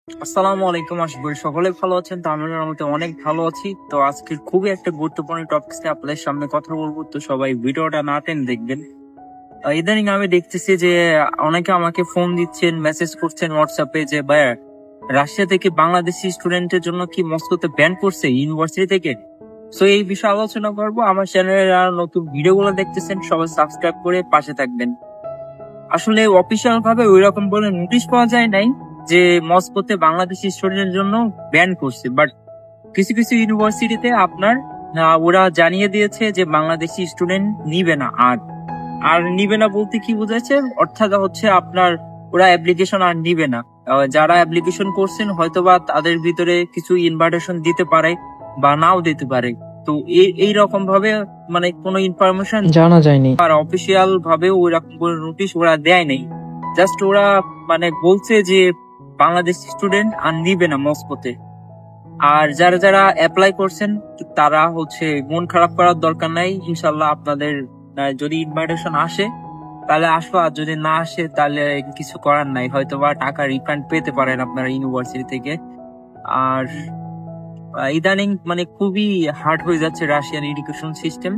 আসসালামু আলাইকুম। আশা করি সকলে ভালো আছেন। তো আমি মতে অনেক ভালো আছি। তো আজকে খুবই একটা গুরুত্বপূর্ণ টপিক নিয়ে আপনাদের সামনে কথা বলবো। তো সবাই ভিডিওটা না টেনে দেখবেন। ইদানিং আমি দেখতেছি যে অনেকে আমাকে ফোন দিচ্ছেন, মেসেজ করছেন হোয়াটসঅ্যাপে যে ভাইয়া রাশিয়া থেকে বাংলাদেশি স্টুডেন্টের জন্য কি মস্কোতে ব্যান করছে ইউনিভার্সিটি থেকে। সো এই বিষয়ে আলোচনা করবো। আমার চ্যানেলের আর নতুন ভিডিওগুলো দেখতেছেন সবাই সাবস্ক্রাইব করে পাশে থাকবেন। আসলে অফিসিয়াল ভাবে ওইরকম বলে নোটিশ পাওয়া যায় নাই যে মস্কোতে বাংলাদেশি স্টুডেন্টের জন্য ব্যান করছে, বাট কিছু কিছু ইউনিভার্সিটিতে আপনার ওরা জানিয়ে দিয়েছে যে বাংলাদেশি স্টুডেন্ট নিবে না। আর আর নিবে না বলতে কি বোঝাচ্ছে, অর্থাৎ হচ্ছে আপনার ওরা অ্যাপ্লিকেশন আর নিবে না। যারা অ্যাপ্লিকেশন করছেন হয়তোবা তাদের ভিতরে কিছু ইনভাইটেশন দিতে পারে বা নাও দিতে পারে। তো এই রকম ভাবে মানে কোনো ইনফরমেশন জানা যায়নি। আর অফিসিয়াল ভাবে ওই রকম কোনো নোটিশ ওরা দেয় নাই। জাস্ট ওরা মানে বলছে যে বাংলাদেশ স্টুডেন্ট আর নিবে না মস্কোতে। আর যারা যারা অ্যাপ্লাই করছেন তারা হচ্ছে মন খারাপ করার দরকার নাই। ইনশাল্লাহ আপনাদের যদি ইনভাইটেশন আসে তাহলে আসবো, আর যদি না আসে তাহলে কিছু করার নাই, হয়তো বা টাকা রিফান্ড পেতে পারেন আপনারা ইউনিভার্সিটি থেকে। আর ইদানিং মানে খুবই হার্ড হয়ে যাচ্ছে রাশিয়ান এডুকেশন সিস্টেম।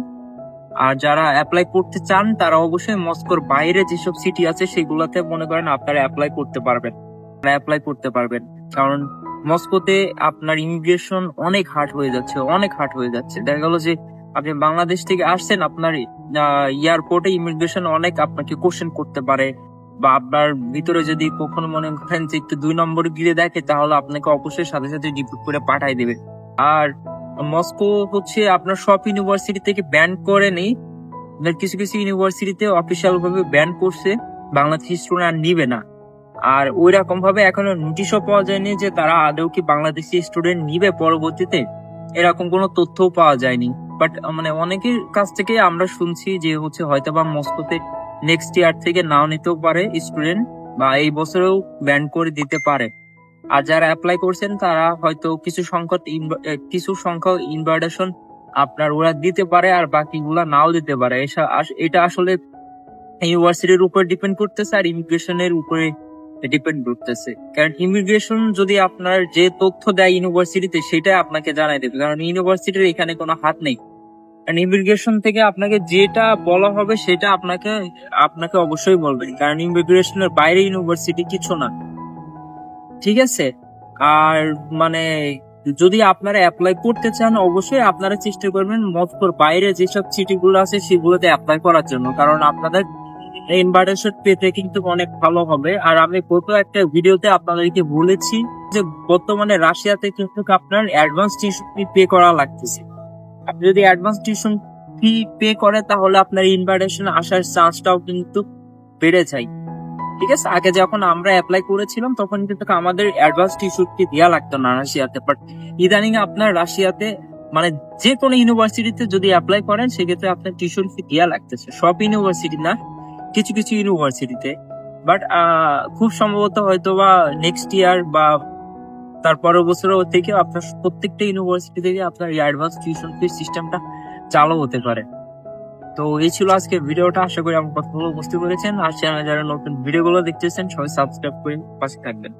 আর যারা অ্যাপ্লাই করতে চান তারা অবশ্যই মস্কোর বাইরে যেসব সিটি আছে সেগুলোতে মনে করেন আপনারা অ্যাপ্লাই করতে পারবেন। কারণ মস্কোতে আপনার ইমিগ্রেশন অনেক হার্ড হয়ে যাচ্ছে। দেখা গেল যে আপনি বাংলাদেশ থেকে আসছেন, আপনার এয়ারপোর্টে ইমিগ্রেশন অনেক আপনাকে কোশ্চেন করতে পারে, বা আপনার ভিতরে যদি কখনো মনে করেন যে একটু 2 নম্বর গিয়ে দেখে তাহলে আপনাকে অবশ্যই সাথে সাথে ডিপোর্ট করে পাঠাই দেবে। আর মস্কো হচ্ছে আপনার সব ইউনিভার্সিটি থেকে ব্যান করে নেই, কিছু কিছু ইউনিভার্সিটিতে অফিসিয়াল ভাবে ব্যান করছে, বাংলাদেশি স্টুডেন্ট আর নিবে না। আর ওই রকম ভাবে এখনো নোটিশও পাওয়া যায়নি যে তারা আদৌ কি বাংলাদেশি স্টুডেন্ট নিবে পরবর্তীতে, এরকম কোনো তথ্যও পাওয়া যায়নি। বাট মানে অনেকের কাছ থেকে আমরা শুনছি যে হচ্ছে হয়তো বা মস্কোতে নেক্সট ইয়ার থেকে নাও নিতেও পারে স্টুডেন্ট, বা এই বছরেও ব্যান করে দিতে পারে। আর যারা অ্যাপ্লাই করছেন তারা হয়তো কিছু সংখ্যক ইনভাইটেশন আপনার ওরা দিতে পারে, আর বাকিগুলা নাও দিতে পারে। এটা আসলে ইউনিভার্সিটির উপর ডিপেন্ড করতেছে আর ইমিগ্রেশনের উপরে ডিপেন্ড করতেছে। কারণ ইমিগ্রেশন যদি আপনার যে তথ্য দেয় ইউনিভার্সিটিতে সেটা আপনাকে জানাই দেবে, কারণ ইউনিভার্সিটির এখানে কোনো হাত নেই। কারণ ইমিগ্রেশন থেকে আপনাকে যেটা বলা হবে সেটা আপনাকে অবশ্যই বলবেন, কারণ ইমিগ্রেশনের বাইরে ইউনিভার্সিটি কিছু না। ঠিক আছে। আর মানে যদি আপনারা অ্যাপ্লাই করতে চান অবশ্যই আপনারা চেষ্টা করবেন মস্কোর বাইরে যেসব সিটিগুলো আছে সেগুলোতে অ্যাপ্লাই করার জন্য, কারণ আপনাদের ইনভাইটেশন পেতে কিন্তু অনেক ভালো হবে। আর আমি গত একটা ভিডিওতে আপনাদেরকে বলেছি যে বর্তমানে রাশিয়াতে কিন্তু আপনার অ্যাডভান্স টিউশন ফি পে করা লাগতেছে। আপনি যদি অ্যাডভান্স টিউশন ফি পে করেন তাহলে আপনার ইনভাইটেশন আসার চান্সটাও কিন্তু বেড়ে যায়। ঠিক আছে। আগে যখন আমরা অ্যাপ্লাই করেছিলাম তখন কিন্তু আমাদের অ্যাডভান্স টিউশন ফি দেওয়া লাগতো না রাশিয়াতে, বাট ইদানিং আপনার রাশিয়াতে মানে যে কোনো ইউনিভার্সিটিতে যদি অ্যাপ্লাই করেন সেক্ষেত্রে আপনার টিউশন ফি দেওয়া লাগতেছে। সব ইউনিভার্সিটি না, কিছু কিছু ইউনিভার্সিটিতে। বাট খুব সম্ভবত হয়তো বা নেক্সট ইয়ার বা তার পরের বছরও থেকে আপনার প্রত্যেকটা ইউনিভার্সিটি থেকে আপনার অ্যাডভান্স টিউশন ফি সিস্টেমটা চালু হতে পারে। তো এই ছিল আজকে ভিডিওটা। আশা করি আমার কথাগুলো বুঝতে পেরেছেন। আর চ্যানেলে যারা নতুন ভিডিওগুলো দেখতেছেন সবাই সাবস্ক্রাইব করে পাশে থাকবেন।